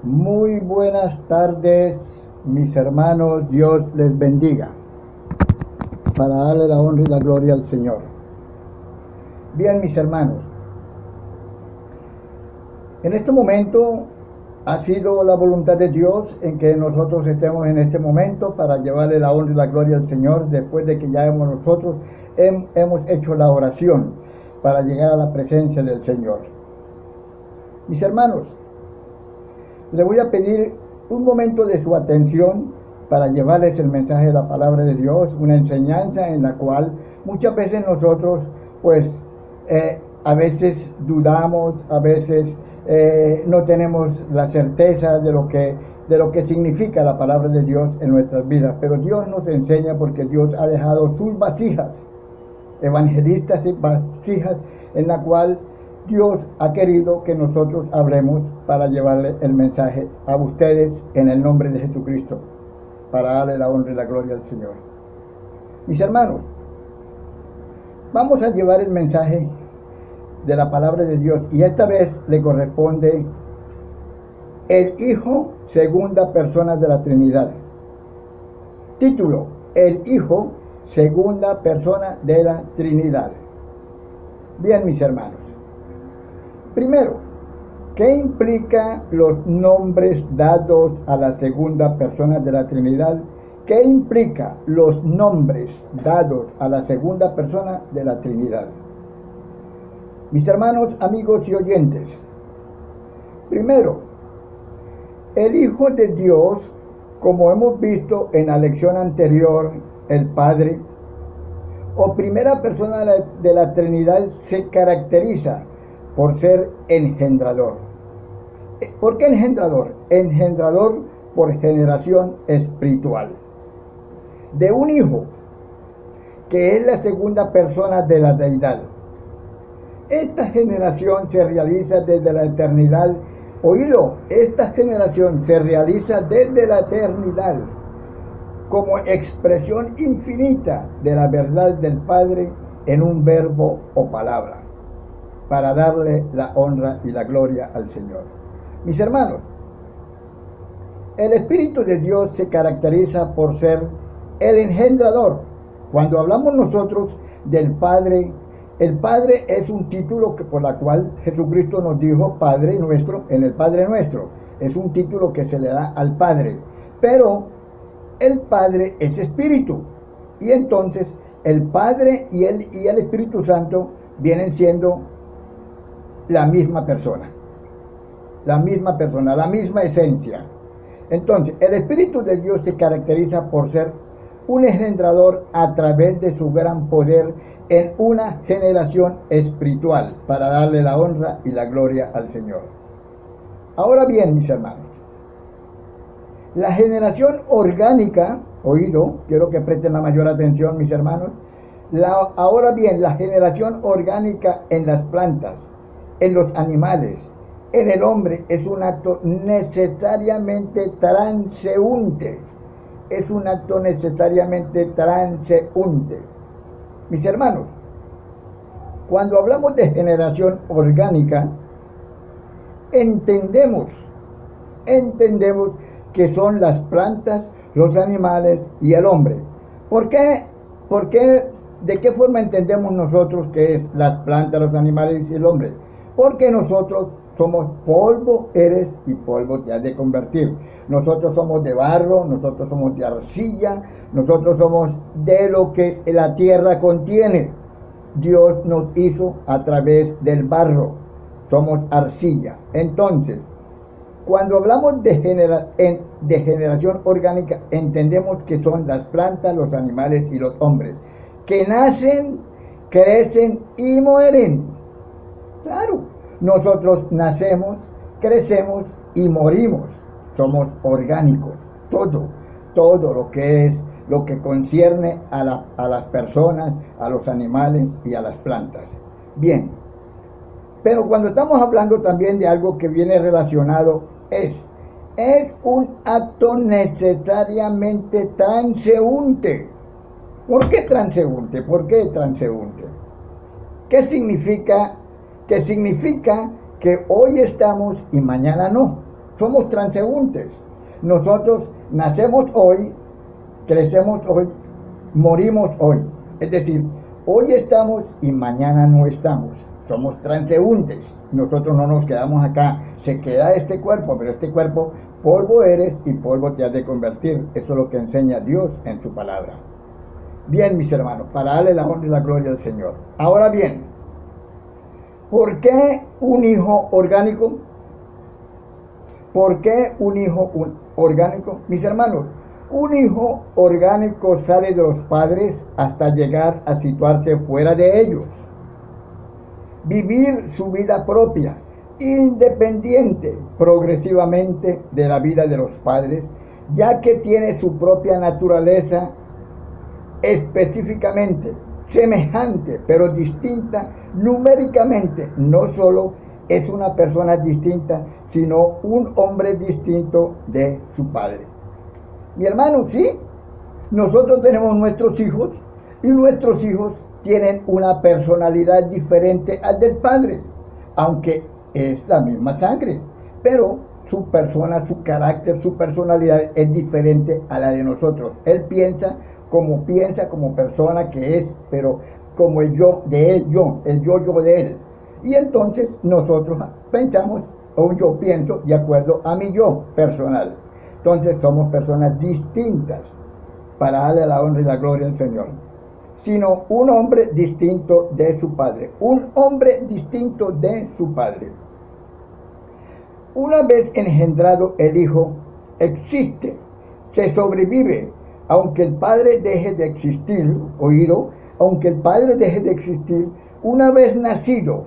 Muy buenas tardes, mis hermanos, Dios les bendiga, para darle la honra y la gloria al Señor. Bien, mis hermanos, en este momento ha sido la voluntad de Dios en que nosotros estemos en este momento para llevarle la honra y la gloria al Señor después de que ya nosotros hemos hecho la oración para llegar a la presencia del Señor. Mis hermanos, le voy a pedir un momento de su atención para llevarles el mensaje de la palabra de Dios, una enseñanza en la cual muchas veces nosotros a veces dudamos, a veces no tenemos la certeza de lo que significa la palabra de Dios en nuestras vidas, pero Dios nos enseña porque Dios ha dejado sus vasijas, evangelistas y vasijas en la cual Dios ha querido que nosotros hablemos para llevarle el mensaje a ustedes en el nombre de Jesucristo, para darle la honra y la gloria al Señor. Mis hermanos, vamos a llevar el mensaje de la palabra de Dios y esta vez le corresponde el Hijo, segunda persona de la Trinidad. Título: el Hijo, segunda persona de la Trinidad. Bien, mis hermanos, primero, ¿qué implica los nombres dados a la segunda persona de la Trinidad? ¿Qué implica los nombres dados a la segunda persona de la Trinidad? Mis hermanos, amigos y oyentes, primero, el Hijo de Dios, como hemos visto en la lección anterior, el Padre, o primera persona de la Trinidad, se caracteriza por ser engendrador. ¿Por qué engendrador? Engendrador por generación espiritual. De un hijo, que es la segunda persona de la deidad. Esta generación se realiza desde la eternidad. Oído, esta generación se realiza desde la eternidad como expresión infinita de la verdad del Padre en un verbo o palabra, para darle la honra y la gloria al Señor. Mis hermanos, el Espíritu de Dios se caracteriza por ser el engendrador. Cuando hablamos nosotros del Padre, el Padre es un título por la cual Jesucristo nos dijo Padre nuestro en el Padre nuestro. Es un título que se le da al Padre. Pero el Padre es Espíritu. Y entonces el Padre y el Espíritu Santo vienen siendo la misma persona, la misma esencia. Entonces, el Espíritu de Dios se caracteriza por ser un engendrador a través de su gran poder en una generación espiritual, para darle la honra y la gloria al Señor. Ahora bien, mis hermanos, la generación orgánica, oído, quiero que presten la mayor atención, mis hermanos, ahora bien, la generación orgánica en las plantas, en los animales, en el hombre, es un acto necesariamente transeúnte. Es un acto necesariamente transeúnte. Mis hermanos, cuando hablamos de generación orgánica, entendemos que son las plantas, los animales y el hombre. ¿Por qué? ¿De qué forma entendemos nosotros que es las plantas, los animales y el hombre? Porque nosotros somos polvo, eres y polvo te has de convertir. Nosotros somos de barro, nosotros somos de arcilla, nosotros somos de lo que la tierra contiene. Dios nos hizo a través del barro, somos arcilla. Entonces, cuando hablamos de generación orgánica, entendemos que son las plantas, los animales y los hombres, que nacen, crecen y mueren. Claro, nosotros nacemos, crecemos y morimos. Somos orgánicos. Todo lo que concierne a las personas, a los animales y a las plantas. Bien, pero cuando estamos hablando también de algo que viene relacionado, es un acto necesariamente transeúnte. ¿Por qué transeúnte? ¿Qué significa? Que significa que hoy estamos y mañana no. somos transeúntes. Nosotros nacemos hoy, crecemos hoy, morimos hoy. Es decir, hoy estamos y mañana no estamos. Somos transeúntes. Nosotros no nos quedamos acá. Se queda este cuerpo, pero este cuerpo, polvo eres y polvo te has de convertir. Eso es lo que enseña Dios en su palabra. Bien, mis hermanos, para darle la honra y la gloria al Señor. Ahora bien, ¿por qué un hijo orgánico? ¿Por qué un hijo orgánico? Mis hermanos, un hijo orgánico sale de los padres hasta llegar a situarse fuera de ellos. Vivir su vida propia, independiente progresivamente de la vida de los padres, ya que tiene su propia naturaleza específicamente semejante, pero distinta numéricamente. No solo es una persona distinta, sino un hombre distinto de su padre. Mi hermano, sí, nosotros tenemos nuestros hijos y nuestros hijos tienen una personalidad diferente al del padre, aunque es la misma sangre, pero su persona, su carácter, su personalidad es diferente a la de nosotros. Él piensa como persona que es, pero como el yo de él, el yo de él. Y entonces nosotros pensamos, o yo pienso de acuerdo a mi yo personal. Entonces somos personas distintas, para darle la honra y la gloria al Señor. Sino un hombre distinto de su padre. Un hombre distinto de su padre. Una vez engendrado el hijo, existe, se sobrevive, aunque el padre deje de existir, oído, aunque el padre deje de existir, una vez nacido,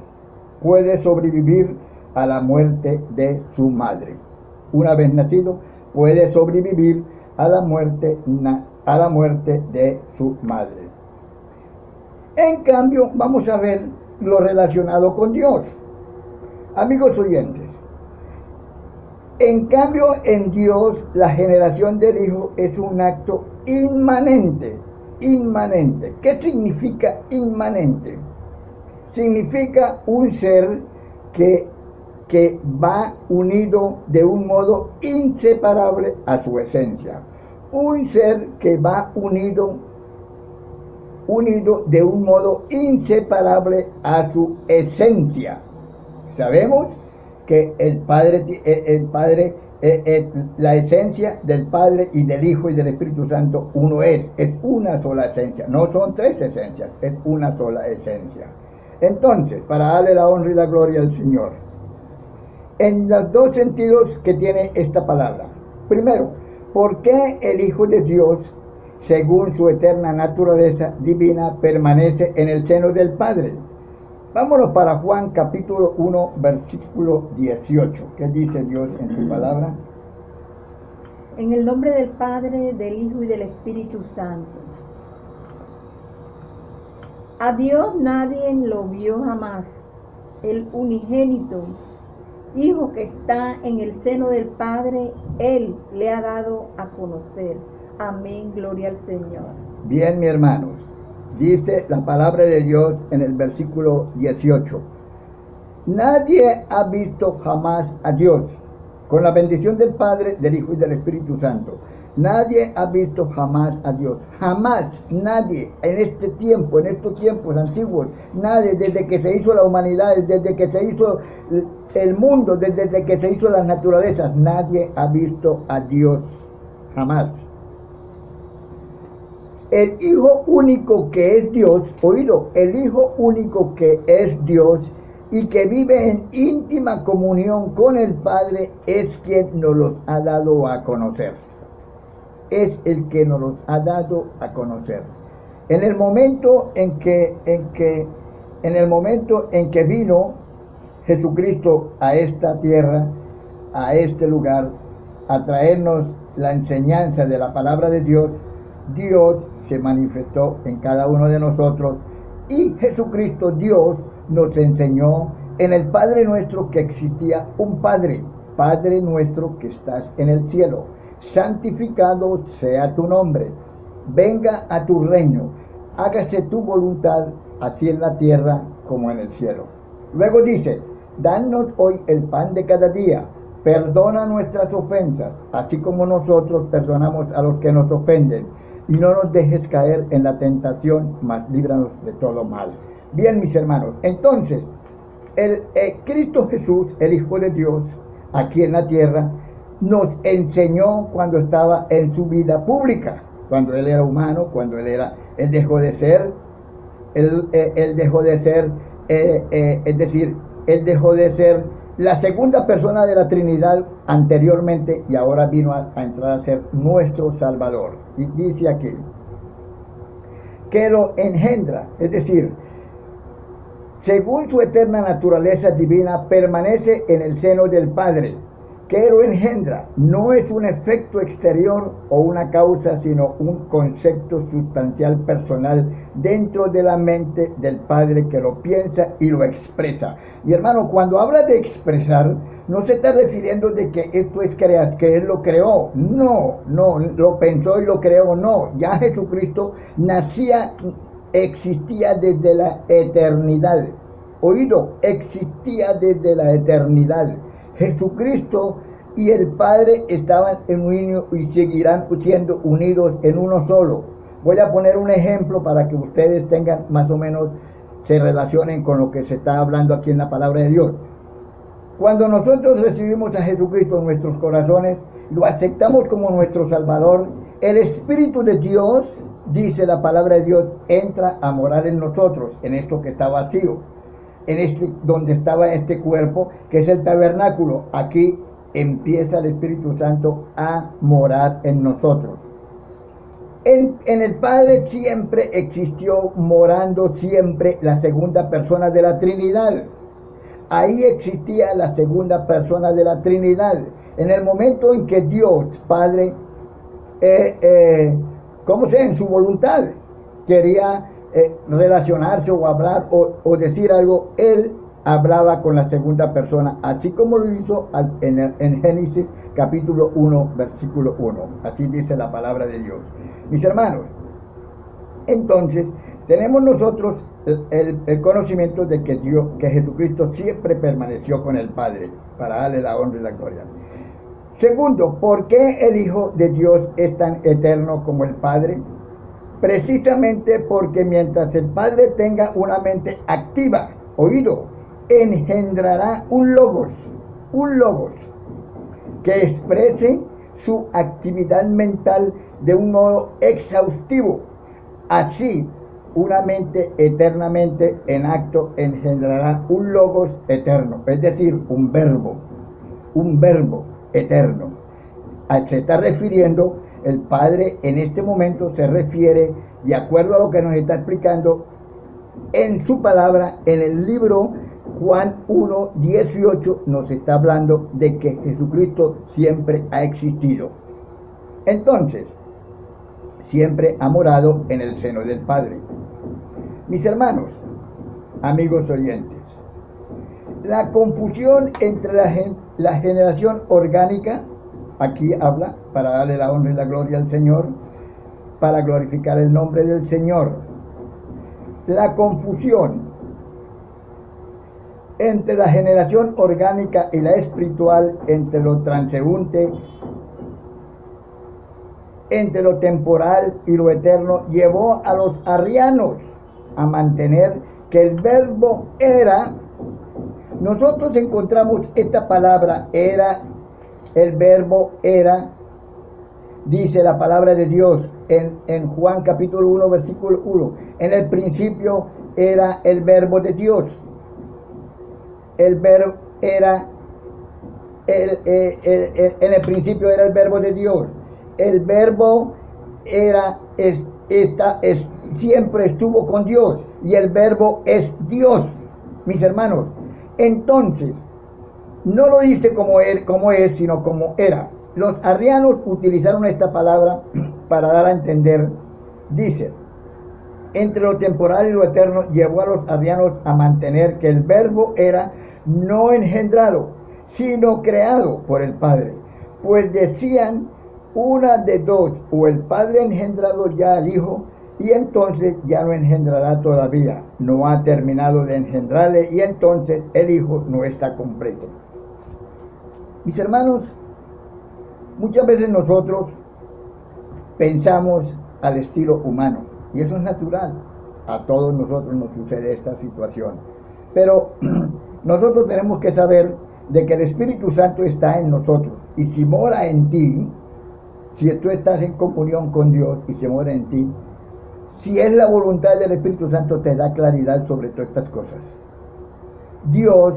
puede sobrevivir a la muerte de su madre. Una vez nacido, puede sobrevivir a la muerte de su madre. En cambio, vamos a ver lo relacionado con Dios. Amigos oyentes, en cambio, en Dios, la generación del Hijo es un acto inmanente. Inmanente. ¿Qué significa inmanente? Significa un ser que va unido de un modo inseparable a su esencia. Un ser que va unido de un modo inseparable a su esencia. Sabemos que la esencia del Padre y del Hijo y del Espíritu Santo uno es una sola esencia, no son tres esencias, es una sola esencia. Entonces, para darle la honra y la gloria al Señor, en los dos sentidos que tiene esta palabra. Primero, ¿por qué el Hijo de Dios, según su eterna naturaleza divina, permanece en el seno del Padre? Vámonos para Juan capítulo 1, versículo 18. ¿Qué dice Dios en su palabra? En el nombre del Padre, del Hijo y del Espíritu Santo. A Dios nadie lo vio jamás. El unigénito, Hijo que está en el seno del Padre, Él le ha dado a conocer. Amén, gloria al Señor. Bien, mis hermanos. Dice la palabra de Dios en el versículo 18. Nadie ha visto jamás a Dios, con la bendición del Padre, del Hijo y del Espíritu Santo. Nadie ha visto jamás a Dios. Jamás, nadie, en este tiempo, en estos tiempos antiguos, nadie, desde que se hizo la humanidad, desde que se hizo el mundo, desde que se hizo las naturalezas, nadie ha visto a Dios. Jamás. El Hijo único que es Dios, oído, el Hijo único que es Dios y que vive en íntima comunión con el Padre es quien nos los ha dado a conocer. Es el que nos los ha dado a conocer. En el momento en que vino Jesucristo a esta tierra, a este lugar, a traernos la enseñanza de la palabra de Dios, Dios se manifestó en cada uno de nosotros y Jesucristo, Dios, nos enseñó en el Padre nuestro que existía un Padre. Padre nuestro que estás en el cielo, santificado sea tu nombre, venga a tu reino, hágase tu voluntad, así en la tierra como en el cielo. Luego dice, danos hoy el pan de cada día, perdona nuestras ofensas, así como nosotros perdonamos a los que nos ofenden. Y no nos dejes caer en la tentación, mas líbranos de todo mal. Bien, mis hermanos, entonces, Cristo Jesús, el Hijo de Dios, aquí en la tierra, nos enseñó cuando estaba en su vida pública, cuando Él era humano, cuando Él dejó de ser, Él dejó de ser, es decir, Él dejó de ser la segunda persona de la Trinidad anteriormente y ahora vino a entrar a ser nuestro Salvador. Y dice aquí, que lo engendra, es decir, según su eterna naturaleza divina, permanece en el seno del Padre. Que lo engendra no es un efecto exterior o una causa, sino un concepto sustancial personal dentro de la mente del Padre que lo piensa y lo expresa. Y hermano, cuando habla de expresar, no se está refiriendo de que esto es que Él lo creó. No, lo pensó y lo creó, no. Ya Jesucristo existía desde la eternidad. Oído, existía desde la eternidad. Jesucristo y el Padre estaban en unión y seguirán siendo unidos en uno solo. Voy a poner un ejemplo para que ustedes tengan más o menos, se relacionen con lo que se está hablando aquí en la palabra de Dios. Cuando nosotros recibimos a Jesucristo en nuestros corazones, lo aceptamos como nuestro Salvador, el Espíritu de Dios, dice la palabra de Dios, entra a morar en nosotros, en esto que está vacío, donde estaba este cuerpo, que es el tabernáculo. Aquí empieza el Espíritu Santo a morar en nosotros. En el Padre siempre existió morando siempre la segunda persona de la Trinidad. Ahí existía la segunda persona de la Trinidad. En el momento en que Dios, Padre, en su voluntad, quería relacionarse o hablar o decir algo, Él hablaba con la segunda persona, así como lo hizo en Génesis capítulo 1, versículo 1. Así dice la palabra de Dios. Mis hermanos, entonces tenemos nosotros el conocimiento de que Jesucristo siempre permaneció con el Padre, para darle la honra y la gloria. Segundo, ¿por qué el Hijo de Dios es tan eterno como el Padre? Precisamente porque mientras el Padre tenga una mente activa, oído, engendrará un logos, que exprese su actividad mental de un modo exhaustivo. Así, una mente eternamente en acto engendrará un logos eterno, es decir, un verbo eterno. Se está refiriendo, el Padre en este momento se refiere, de acuerdo a lo que nos está explicando en su palabra, en el libro Juan 1, 18, nos está hablando de que Jesucristo siempre ha existido. Entonces, siempre ha morado en el seno del Padre. Mis hermanos, amigos oyentes, la confusión entre la generación orgánica, aquí habla para darle la honra y la gloria al Señor, para glorificar el nombre del Señor. La confusión entre la generación orgánica y la espiritual, entre lo transeúnte, entre lo temporal y lo eterno, llevó a los arrianos a mantener que el verbo era. Nosotros encontramos esta palabra era, el verbo era, dice la palabra de Dios en Juan capítulo 1, versículo 1. En el principio era el verbo de Dios. El verbo era, en el principio era el verbo de Dios. El verbo era, siempre estuvo con Dios, y el verbo es Dios, mis hermanos. Entonces, no lo dice como es, sino como era. Los arrianos utilizaron esta palabra para dar a entender, dice, entre lo temporal y lo eterno, llevó a los arrianos a mantener que el verbo era no engendrado, sino creado por el Padre. Pues decían una de dos, o el Padre ha engendrado ya al Hijo, y entonces ya no engendrará todavía, no ha terminado de engendrarle, y entonces el Hijo no está completo. Mis hermanos, muchas veces nosotros pensamos al estilo humano, y eso es natural. A todos nosotros nos sucede esta situación. Pero nosotros tenemos que saber de que el Espíritu Santo está en nosotros. Y si mora en ti, si tú estás en comunión con Dios y se mora en ti, si es la voluntad del Espíritu Santo, te da claridad sobre todas estas cosas. Dios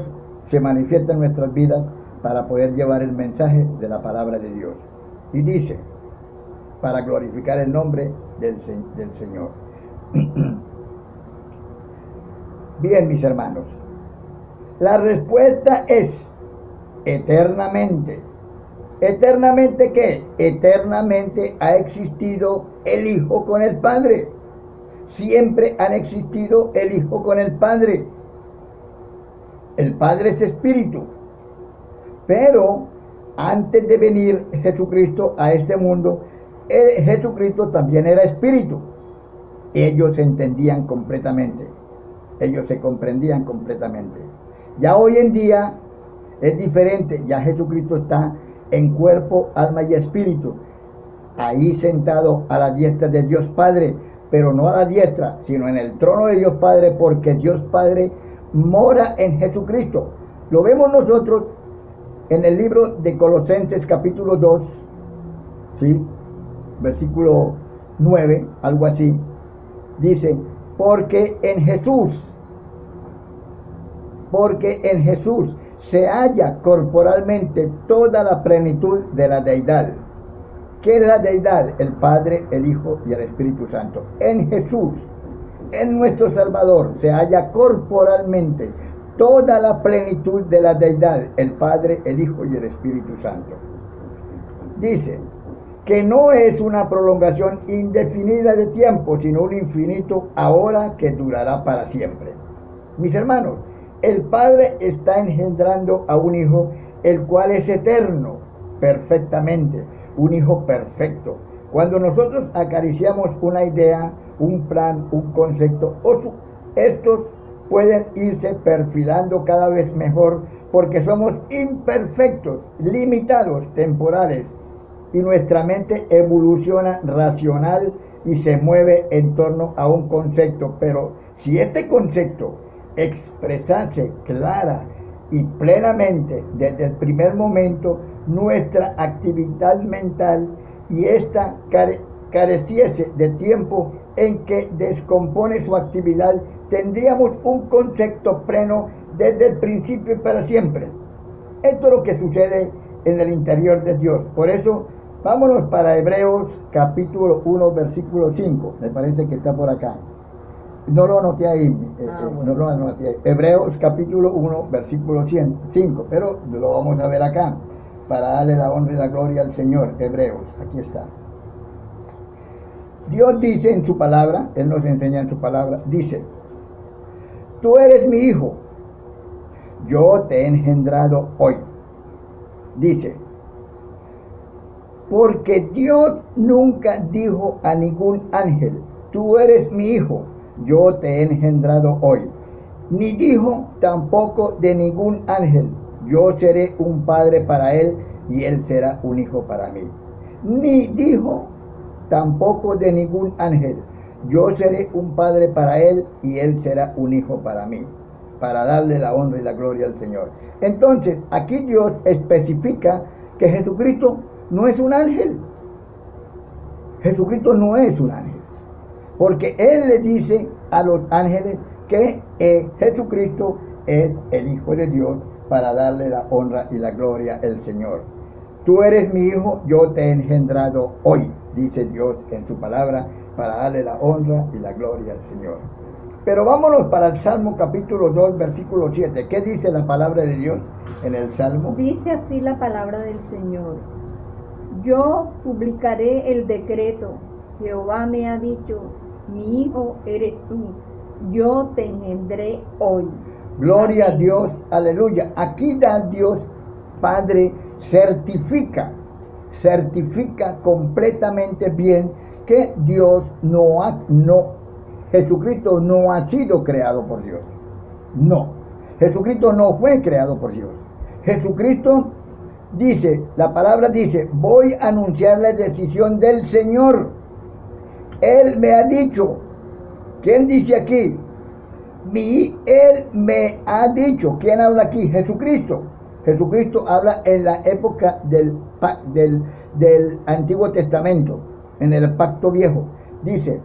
se manifiesta en nuestras vidas para poder llevar el mensaje de la palabra de Dios. Y dice, para glorificar el nombre del Señor. Bien, mis hermanos, la respuesta es eternamente. ¿Eternamente qué? Eternamente ha existido el Hijo con el Padre. Siempre han existido el Hijo con el Padre. El Padre es Espíritu. Pero antes de venir Jesucristo a este mundo, Jesucristo también era Espíritu. Ellos se entendían completamente. Ellos se comprendían completamente. Ya hoy en día es diferente. Ya Jesucristo está en cuerpo, alma y espíritu, ahí sentado a la diestra de Dios Padre, pero no a la diestra, sino en el trono de Dios Padre, porque Dios Padre mora en Jesucristo. Lo vemos nosotros en el libro de Colosenses capítulo 2, ¿sí? Versículo 9, algo así. Dice, porque en Jesús se halla corporalmente toda la plenitud de la deidad. ¿Qué es la deidad? El Padre, el Hijo y el Espíritu Santo. En Jesús, en nuestro Salvador, se halla corporalmente toda la plenitud de la deidad, el Padre, el Hijo y el Espíritu Santo. Dice que no es una prolongación indefinida de tiempo, sino un infinito ahora que durará para siempre. Mis hermanos, el Padre está engendrando a un Hijo, el cual es eterno, perfectamente, un Hijo perfecto. Cuando nosotros acariciamos una idea, un plan, un concepto, estos pueden irse perfilando cada vez mejor, porque somos imperfectos, limitados, temporales, y nuestra mente evoluciona racional y se mueve en torno a un concepto. Pero si este concepto expresarse clara y plenamente desde el primer momento, nuestra actividad mental y esta careciese de tiempo en que descompone su actividad, tendríamos un concepto pleno desde el principio y para siempre. Esto es lo que sucede en el interior de Dios. Por eso, vámonos para Hebreos capítulo 1, versículo 5. Me parece que está por acá. No lo anoté ahí, bueno. No lo anoté ahí. Hebreos capítulo 1, versículo 5, pero lo vamos a ver acá, para darle la honra y la gloria al Señor. Hebreos, aquí está. Dios dice en su palabra, Él nos enseña en su palabra, dice, tú eres mi hijo, yo te he engendrado hoy. Dice, porque Dios nunca dijo a ningún ángel, tú eres mi hijo, yo te he engendrado hoy. Ni dijo tampoco de ningún ángel, yo seré un padre para él y él será un hijo para mí. Ni dijo tampoco de ningún ángel, yo seré un padre para él y él será un hijo para mí, para darle la honra y la gloria al Señor. Entonces, aquí Dios especifica que Jesucristo no es un ángel. Jesucristo no es un ángel. Porque Él le dice a los ángeles que Jesucristo es el Hijo de Dios, para darle la honra y la gloria al Señor. Tú eres mi hijo, yo te he engendrado hoy, dice Dios en su palabra, para darle la honra y la gloria al Señor. Pero vámonos para el Salmo capítulo 2, versículo 7. ¿Qué dice la palabra de Dios en el Salmo? Dice así la palabra del Señor. Yo publicaré el decreto. Jehová me ha dicho, mi hijo eres tú, yo te engendré hoy. Gloria a Dios, aleluya. Aquí da Dios Padre, certifica completamente bien que Dios Jesucristo no ha sido creado por Dios. No, Jesucristo no fue creado por Dios. Jesucristo Dice, la palabra dice, voy a anunciar la decisión del Señor. Él me ha dicho. ¿Quién dice aquí? Él me ha dicho. ¿Quién habla aquí? Jesucristo. Jesucristo habla en la época del Antiguo Testamento, en el Pacto Viejo. Dice,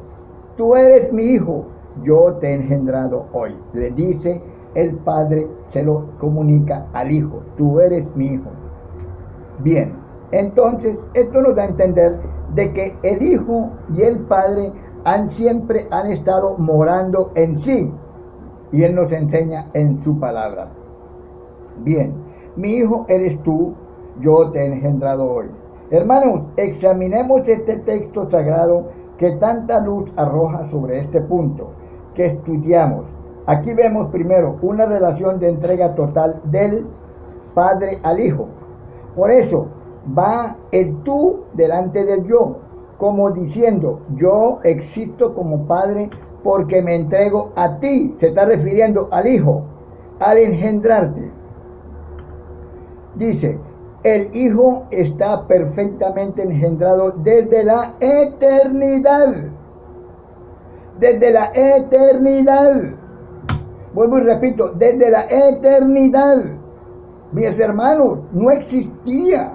tú eres mi hijo, yo te he engendrado hoy. Le dice el Padre, se lo comunica al Hijo, tú eres mi hijo. Bien, entonces esto nos da a entender de que el Hijo y el Padre siempre han estado morando en sí, y Él nos enseña en su palabra. Bien, mi hijo eres tú, yo te he engendrado hoy. Hermanos, examinemos este texto sagrado que tanta luz arroja sobre este punto que estudiamos. Aquí vemos primero una relación de entrega total del Padre al Hijo. Por eso va el tú delante del yo, como diciendo, yo existo como Padre porque me entrego a ti. Se está refiriendo al Hijo, al engendrarte. Dice, el Hijo está perfectamente engendrado desde la eternidad. Desde la eternidad. Vuelvo y repito, desde la eternidad. Mis hermanos, no existía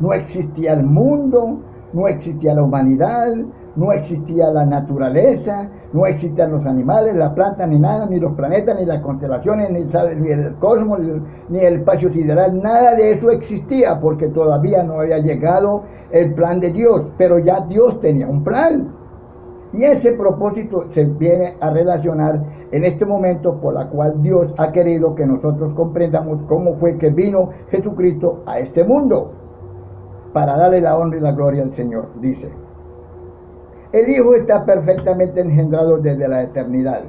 el mundo, no existía la humanidad, no existía la naturaleza, no existían los animales, la planta, ni nada, ni los planetas, ni las constelaciones, ni el cosmos, ni el espacio sideral, nada de eso existía porque todavía no había llegado el plan de Dios, pero ya Dios tenía un plan. Y ese propósito se viene a relacionar en este momento por la cual Dios ha querido que nosotros comprendamos cómo fue que vino Jesucristo a este mundo para darle la honra y la gloria al Señor. Dice, el Hijo está perfectamente engendrado desde la eternidad.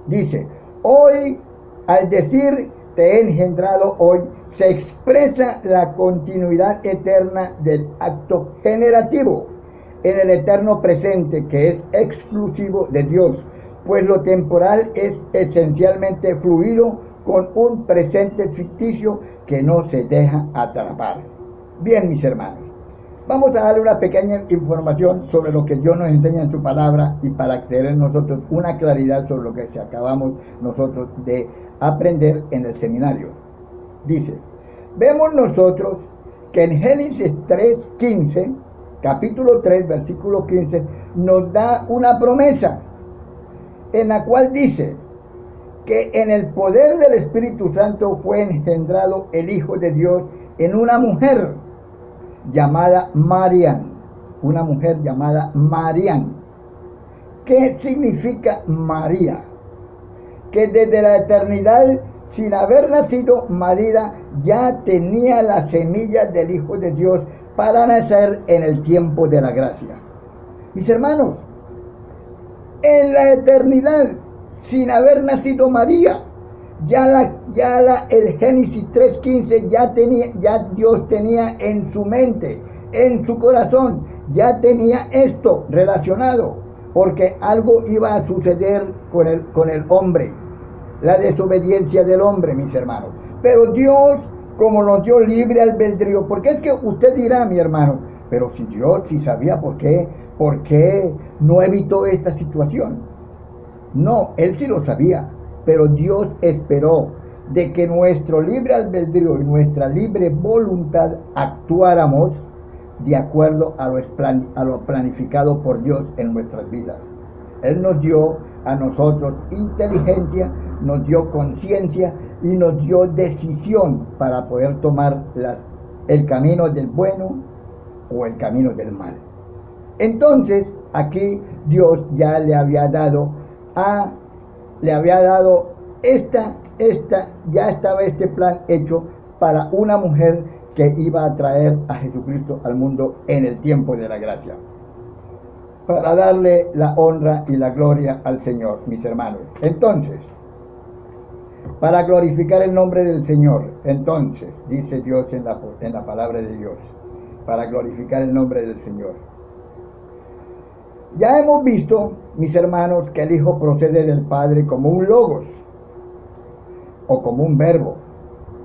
Dice, hoy, al decir te he engendrado hoy, se expresa la continuidad eterna del acto generativo en el eterno presente, que es exclusivo de Dios, pues lo temporal es esencialmente fluido con un presente ficticio que no se deja atrapar. Bien, mis hermanos, vamos a darle una pequeña información sobre lo que Dios nos enseña en su palabra y para tener nosotros una claridad sobre lo que acabamos nosotros de aprender en el seminario. Dice, vemos nosotros que en Génesis 3:15, capítulo 3, versículo 15, nos da una promesa en la cual dice que en el poder del Espíritu Santo fue engendrado el Hijo de Dios en una mujer llamada Marián, una mujer llamada Marián. ¿Qué significa María? Que desde la eternidad, sin haber nacido María, ya tenía la semilla del Hijo de Dios para nacer en el tiempo de la gracia. Mis hermanos, en la eternidad, sin haber nacido María, el Génesis 3:15 ya Dios tenía en su mente, en su corazón, ya tenía esto relacionado, porque algo iba a suceder con el hombre, la desobediencia del hombre, mis hermanos. Pero Dios, como nos dio libre albedrío, porque es que usted dirá, mi hermano, pero si Dios sí sabía por qué no evitó esta situación. No, Él sí lo sabía, pero Dios esperó de que nuestro libre albedrío y nuestra libre voluntad actuáramos de acuerdo a lo planificado por Dios en nuestras vidas. Él nos dio a nosotros inteligencia, nos dio conciencia y nos dio decisión para poder tomar el camino del bueno o el camino del mal. Entonces, aquí Dios ya ya estaba este plan hecho para una mujer que iba a traer a Jesucristo al mundo en el tiempo de la gracia, para darle la honra y la gloria al Señor, mis hermanos. Entonces, para glorificar el nombre del Señor, entonces, dice Dios en la palabra de Dios, para glorificar el nombre del Señor. Ya hemos visto, mis hermanos, que el Hijo procede del Padre como un logos, o como un verbo,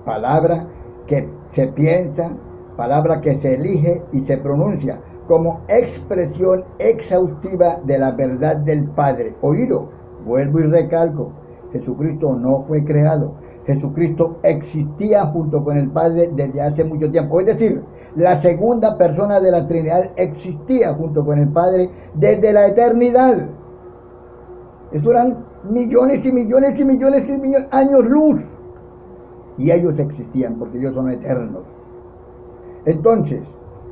palabra que se piensa, palabra que se elige y se pronuncia como expresión exhaustiva de la verdad del Padre. Oído, vuelvo y recalco, Jesucristo no fue creado. Jesucristo existía junto con el Padre desde hace mucho tiempo. Es decir, la segunda persona de la Trinidad existía junto con el Padre desde la eternidad. Eso eran millones y millones y millones y millones de años luz. Y ellos existían porque ellos son eternos. Entonces,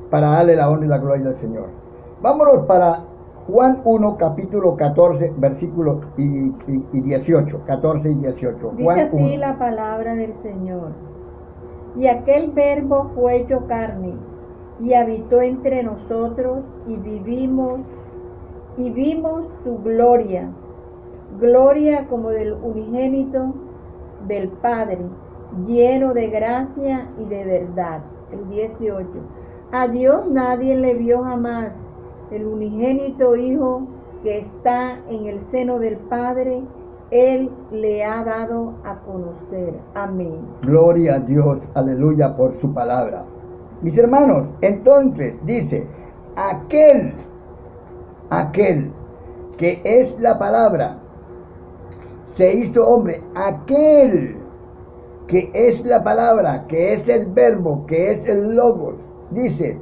para darle la honra y la gloria al Señor, vámonos para Juan 1, capítulo 14, versículos y 18, 14 y 18. Dice Juan así 1. la palabra del Señor. Y aquel verbo fue hecho carne, y habitó entre nosotros, y vimos su gloria, gloria como del unigénito del Padre, lleno de gracia y de verdad. El 18. A Dios nadie le vio jamás. El unigénito Hijo que está en el seno del Padre, Él le ha dado a conocer. Amén. Gloria a Dios, aleluya, por su palabra. Mis hermanos, entonces dice, aquel que es la palabra, se hizo hombre, aquel que es la palabra, que es el verbo, que es el logos, dice,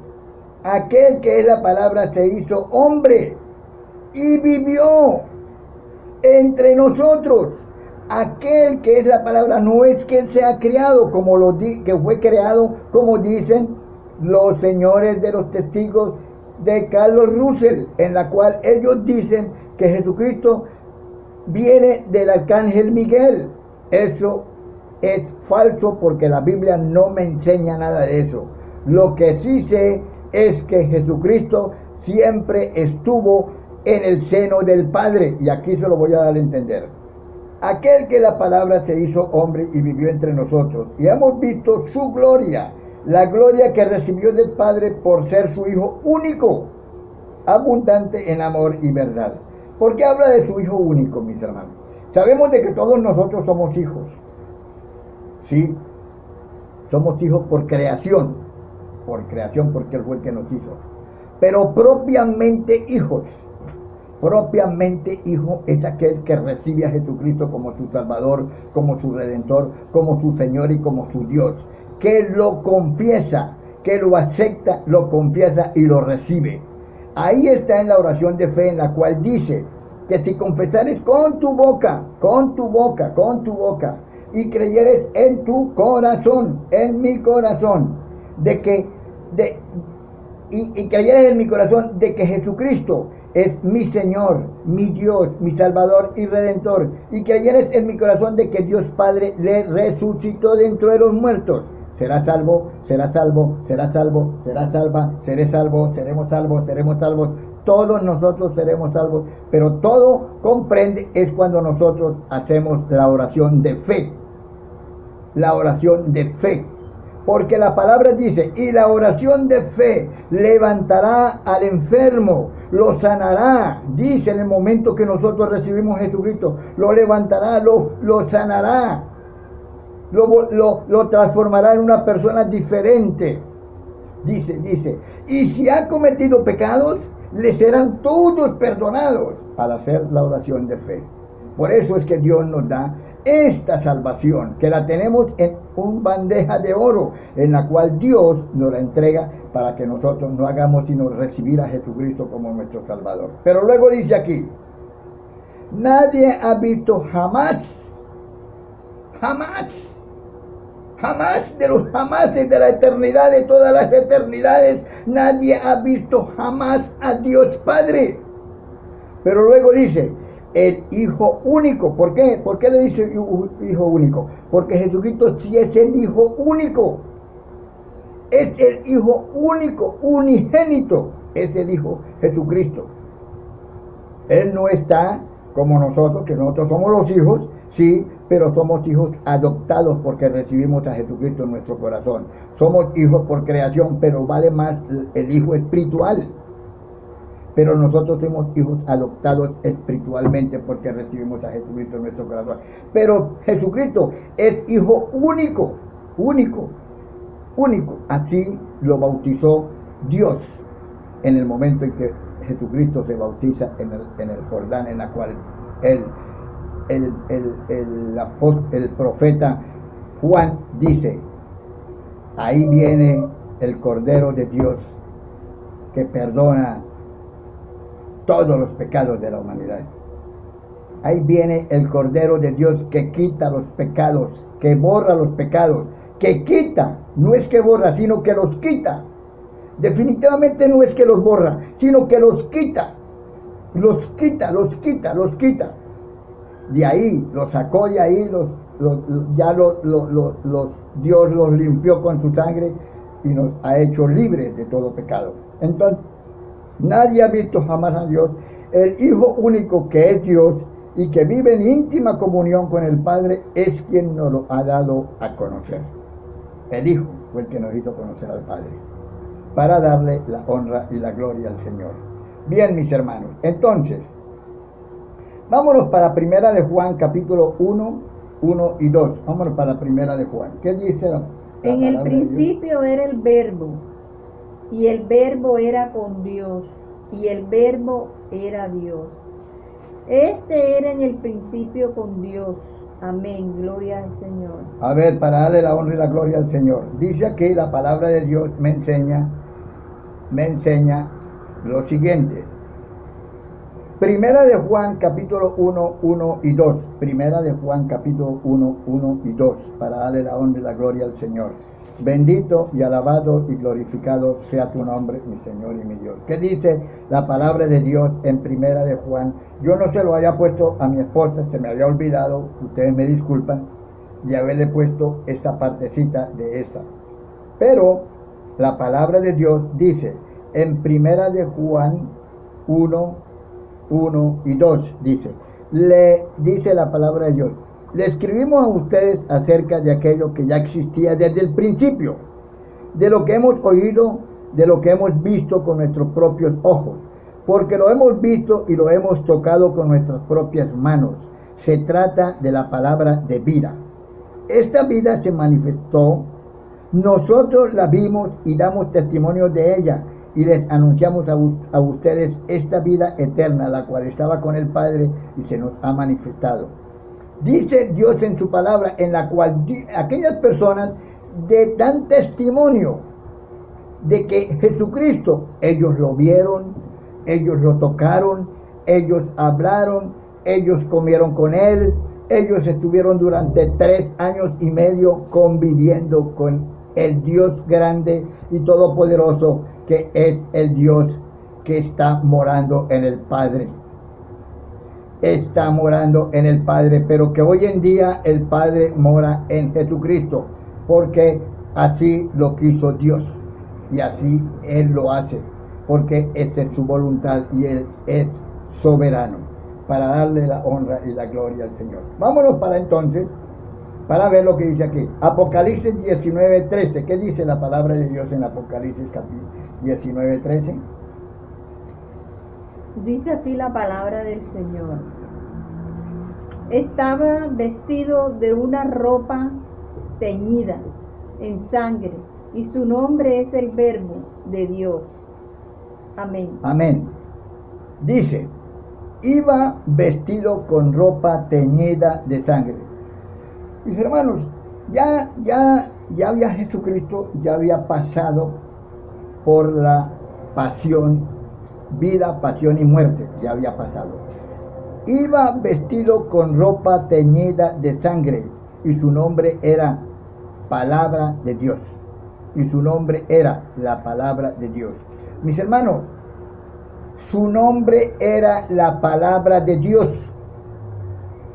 aquel que es la palabra se hizo hombre y vivió entre nosotros. Aquel que es la palabra no es que él sea creado que fue creado, como dicen los señores de los testigos de Carlos Russell, en la cual ellos dicen que Jesucristo viene del arcángel Miguel. Eso es falso porque la Biblia no me enseña nada de eso. Lo que sí sé es que Jesucristo siempre estuvo en el seno del Padre, y aquí se lo voy a dar a entender. Aquel que la palabra se hizo hombre y vivió entre nosotros, y hemos visto su gloria, la gloria que recibió del Padre por ser su Hijo único, abundante en amor y verdad. ¿Por qué habla de su Hijo único, mis hermanos? Sabemos de que todos nosotros somos hijos. Sí, somos hijos por creación porque Él fue el que nos hizo. Pero propiamente hijo es aquel que recibe a Jesucristo como su Salvador, como su Redentor, como su Señor y como su Dios. Que lo confiesa, que lo acepta, lo confiesa y lo recibe. Ahí está en la oración de fe, en la cual dice que si confesares con tu boca, y creyeres en tu corazón, en mi corazón, y creyeres en mi corazón de que Jesucristo es mi Señor, mi Dios, mi Salvador y Redentor, y creyeres en mi corazón de que Dios Padre le resucitó dentro de los muertos, serás salvo, serás salvo, serás salvo, serás salva, seré salvo, seremos salvos, seremos salvos. Todos nosotros seremos salvos, pero todo comprende es cuando nosotros hacemos la oración de fe. La oración de fe. Porque la palabra dice, y la oración de fe levantará al enfermo, lo sanará. Dice en el momento que nosotros recibimos a Jesucristo, lo levantará, lo sanará, lo transformará en una persona diferente. Dice, y si ha cometido pecados, le serán todos perdonados al hacer la oración de fe. Por eso es que Dios nos da esta salvación, que la tenemos en una bandeja de oro, en la cual Dios nos la entrega para que nosotros no hagamos sino recibir a Jesucristo como nuestro Salvador. Pero luego dice aquí, nadie ha visto jamás de los jamases de la eternidad, de todas las eternidades, nadie ha visto jamás a Dios Padre. Pero luego dice, el Hijo único. ¿Por qué? ¿Por qué le dice Hijo único? Porque Jesucristo sí es el Hijo único. Es el Hijo único, unigénito. Es el Hijo Jesucristo. Él no está como nosotros, que nosotros somos los hijos, sí, pero somos hijos adoptados porque recibimos a Jesucristo en nuestro corazón. Somos hijos por creación, pero vale más el hijo espiritual. Pero nosotros somos hijos adoptados espiritualmente porque recibimos a Jesucristo en nuestro corazón. Pero Jesucristo es Hijo único. único. Así lo bautizó Dios en el momento en que Jesucristo se bautiza en el Jordán, en la cual el profeta Juan dice: ahí viene el Cordero de Dios que perdona todos los pecados de la humanidad. Ahí viene el Cordero de Dios que quita los pecados, que borra los pecados, que quita, no es que borra, sino que los quita. Definitivamente no es que los borra, sino que los quita. Los quita, los quita, los quita. De ahí, los sacó de ahí, Dios los limpió con su sangre y nos ha hecho libres de todo pecado. Entonces, nadie ha visto jamás a Dios. El Hijo único, que es Dios y que vive en íntima comunión con el Padre, es quien nos lo ha dado a conocer. El Hijo fue el que nos hizo conocer al Padre, para darle la honra y la gloria al Señor. Bien, mis hermanos, entonces, vámonos para Primera de Juan, capítulo 1 y 2. Vámonos para Primera de Juan. ¿Qué dice la En el principio era el Verbo, y el Verbo era con Dios, y el Verbo era Dios. Este era en el principio con Dios. Amén, gloria al Señor. A ver, para darle la honra y la gloria al Señor. Dice aquí la palabra de Dios, me enseña lo siguiente. Primera de Juan, capítulo 1 y 2. Primera de Juan, capítulo 1 y 2. Para darle la honra y la gloria al Señor. Bendito y alabado y glorificado sea tu nombre, mi Señor y mi Dios. ¿Qué dice la palabra de Dios en Primera de Juan? Yo no se lo había puesto a mi esposa, se me había olvidado, ustedes me disculpan, de haberle puesto esta partecita de esta. Pero la palabra de Dios dice en Primera de Juan 1 y 2, dice la palabra de Dios: le escribimos a ustedes acerca de aquello que ya existía desde el principio, de lo que hemos oído, de lo que hemos visto con nuestros propios ojos, porque lo hemos visto y lo hemos tocado con nuestras propias manos. Se trata de la palabra de vida. Esta vida se manifestó, nosotros la vimos y damos testimonio de ella, y les anunciamos a ustedes esta vida eterna, la cual estaba con el Padre y se nos ha manifestado. Dice Dios en su palabra, en la cual aquellas personas dan testimonio de que Jesucristo, ellos lo vieron, ellos lo tocaron, ellos hablaron, ellos comieron con Él, ellos estuvieron durante 3 años y medio conviviendo con el Dios grande y todopoderoso, que es el Dios que está morando en el Padre. Está morando en el Padre, pero que hoy en día el Padre mora en Jesucristo, porque así lo quiso Dios y así Él lo hace, porque esa es su voluntad y Él es soberano, para darle la honra y la gloria al Señor. Vámonos para entonces, para ver lo que dice aquí. Apocalipsis 19:13. ¿Qué dice la palabra de Dios en Apocalipsis 19:13? Dice así la palabra del Señor: estaba vestido de una ropa teñida en sangre, y su nombre es el Verbo de Dios. Amén. Amén. Dice, iba vestido con ropa teñida de sangre. Mis hermanos, ya había Jesucristo, ya había pasado por la pasión, vida, pasión y muerte, ya había pasado. Iba vestido con ropa teñida de sangre, y su nombre era Palabra de Dios. Y su nombre era la Palabra de Dios. Mis hermanos, su nombre era la Palabra de Dios.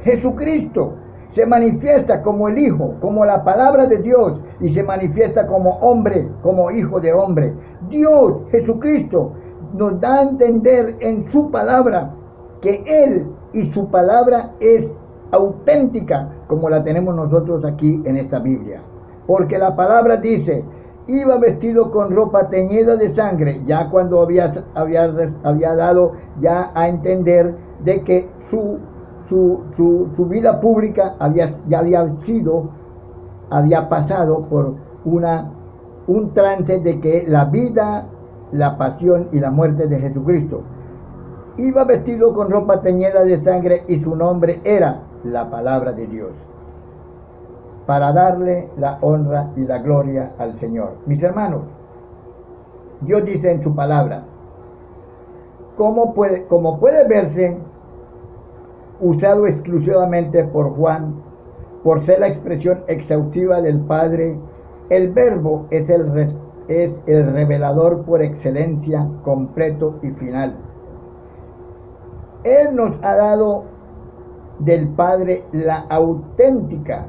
Jesucristo se manifiesta como el Hijo, como la Palabra de Dios, y se manifiesta como hombre, como Hijo de hombre. Dios, Jesucristo, nos da a entender en su palabra que Él y su palabra es auténtica, como la tenemos nosotros aquí en esta Biblia. Porque la palabra dice, iba vestido con ropa teñida de sangre, ya cuando había dado ya a entender de que su vida pública había pasado por un trance de que la vida, la pasión y la muerte de Jesucristo. Iba vestido con ropa teñida de sangre y su nombre era la palabra de Dios, para darle la honra y la gloria al Señor. Mis hermanos, Dios dice en su palabra, como puede verse, usado exclusivamente por Juan, por ser la expresión exhaustiva del Padre, el Verbo es el revelador por excelencia, completo y final. Él nos ha dado del Padre la auténtica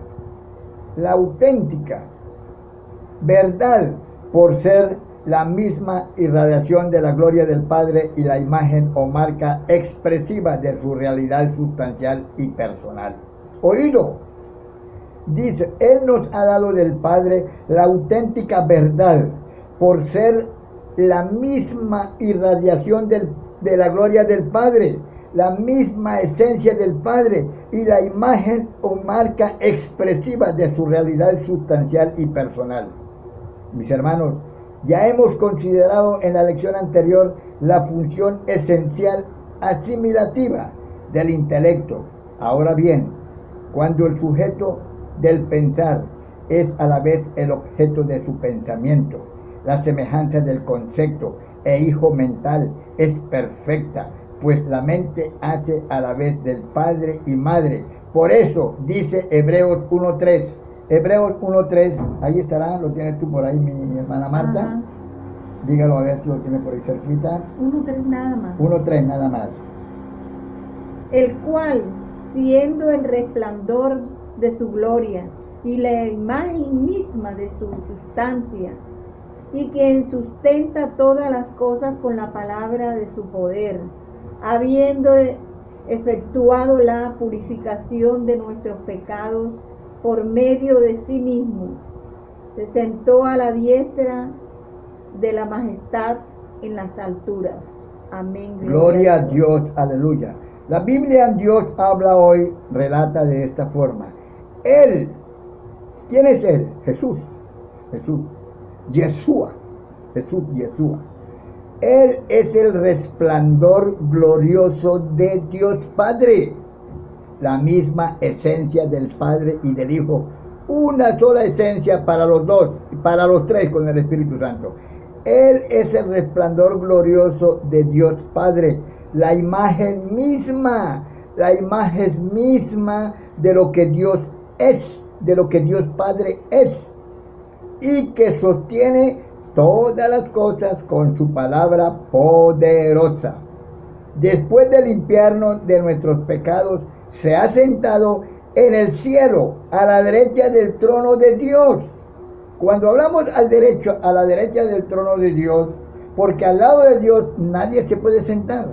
verdad, por ser la misma irradiación de la gloria del Padre y la imagen o marca expresiva de su realidad sustancial y personal. Oído, dice, Él nos ha dado del Padre la auténtica verdad, por ser la misma irradiación de la gloria del Padre, la misma esencia del Padre y la imagen o marca expresiva de su realidad sustancial y personal. Mis hermanos, ya hemos considerado en la lección anterior la función esencial asimilativa del intelecto. Ahora bien, cuando el sujeto del pensar es a la vez el objeto de su pensamiento, la semejanza del concepto e hijo mental es perfecta, pues la mente hace a la vez del padre y madre. Por eso dice Hebreos 1.3. Hebreos 1.3, ahí estará, lo tienes tú por ahí, mi hermana Marta. Ajá. Dígalo a ver si lo tiene por ahí cerquita. 1:3 nada más. 1.3 nada más. El cual, siendo el resplandor de su gloria y la imagen misma de su sustancia, y quien sustenta todas las cosas con la palabra de su poder, habiendo efectuado la purificación de nuestros pecados por medio de sí mismo, se sentó a la diestra de la majestad en las alturas. Amén. Gloria a Dios, aleluya. La Biblia, Dios habla hoy, relata de esta forma. Él, ¿quién es Él? Jesús, Yeshua. Él es el resplandor glorioso de Dios Padre, la misma esencia del Padre y del Hijo, una sola esencia para los dos, para los tres con el Espíritu Santo. Él es el resplandor glorioso de Dios Padre, la imagen misma de lo que Dios es, de lo que Dios Padre es, y que sostiene todas las cosas con su palabra poderosa. Después de limpiarnos de nuestros pecados, se ha sentado en el cielo, a la derecha del trono de Dios. Cuando hablamos a la derecha del trono de Dios, porque al lado de Dios nadie se puede sentar.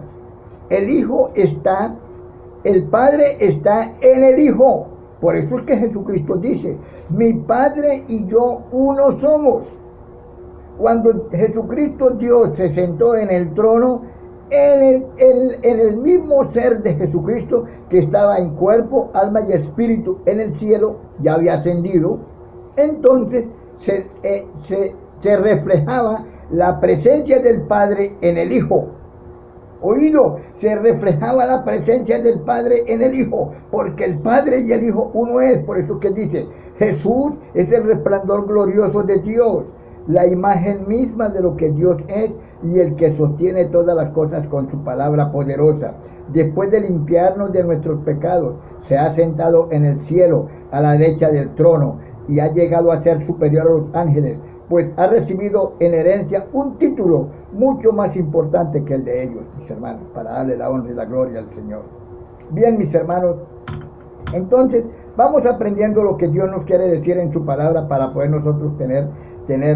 El Hijo está, el Padre está en el Hijo. Por eso es que Jesucristo dice, mi Padre y yo uno somos. Cuando Jesucristo Dios se sentó en el trono, en el mismo ser de Jesucristo, que estaba en cuerpo, alma y espíritu en el cielo, ya había ascendido, entonces se reflejaba la presencia del Padre en el Hijo. Oído, se reflejaba la presencia del Padre en el Hijo, porque el Padre y el Hijo uno es. Por eso que dice, Jesús es el resplandor glorioso de Dios, la imagen misma de lo que Dios es y el que sostiene todas las cosas con su palabra poderosa. Después de limpiarnos de nuestros pecados, se ha sentado en el cielo a la derecha del trono y ha llegado a ser superior a los ángeles, pues ha recibido en herencia un título mucho más importante que el de ellos, mis hermanos, para darle la honra y la gloria al Señor. Bien, mis hermanos, entonces vamos aprendiendo lo que Dios nos quiere decir en su palabra para poder nosotros tener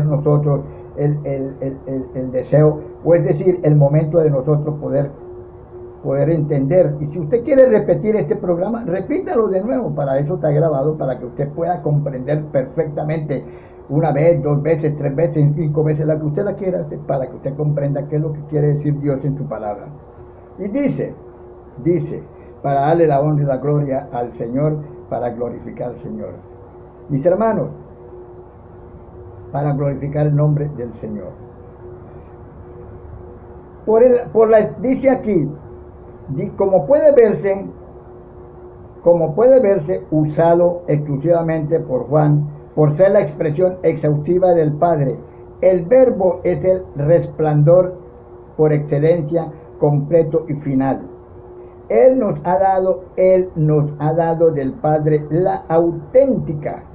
nosotros el deseo, o es decir, el momento de nosotros poder entender. Y si usted quiere repetir este programa, repítalo de nuevo, para eso está grabado, para que usted pueda comprender perfectamente, una vez, 2 veces, 3 veces, 5 veces, la que usted la quiera hacer, para que usted comprenda qué es lo que quiere decir Dios en su palabra. Y dice, para darle la honra y la gloria al Señor, para glorificar al Señor. Mis hermanos, para glorificar el nombre del Señor. Dice aquí, como puede verse usado exclusivamente por Juan, por ser la expresión exhaustiva del Padre. El verbo es el resplandor por excelencia, completo y final. Él nos ha dado del Padre la auténtica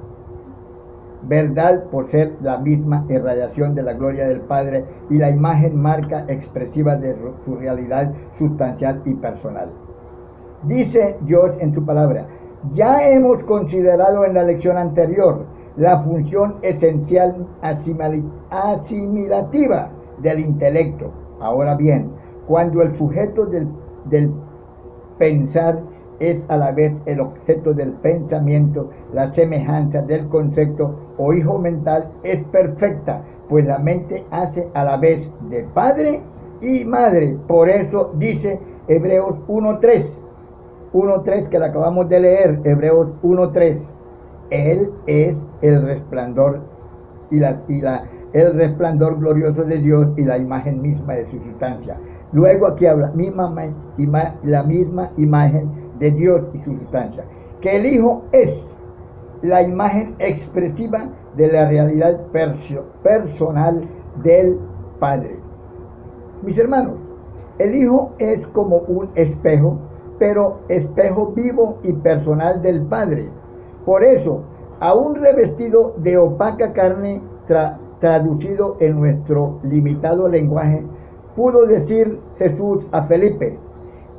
verdad por ser la misma irradiación de la gloria del Padre y la imagen marca expresiva de su realidad sustancial y personal. Dice Dios en su palabra: ya hemos considerado en la lección anterior la función esencial asimilativa del intelecto. Ahora bien, cuando el sujeto del pensar es a la vez el objeto del pensamiento, la semejanza del concepto o hijo mental es perfecta, pues la mente hace a la vez de padre y madre. Por eso dice Hebreos 1.3 que la acabamos de leer, Hebreos 1.3, Él es el resplandor el resplandor glorioso de Dios y la imagen misma de su sustancia. Luego aquí habla la misma imagen de Dios y su sustancia, que el Hijo es la imagen expresiva de la realidad personal del Padre. Mis hermanos, el Hijo es como un espejo, pero espejo vivo y personal del Padre. Por eso, aún revestido de opaca carne, traducido en nuestro limitado lenguaje, pudo decir Jesús a Felipe: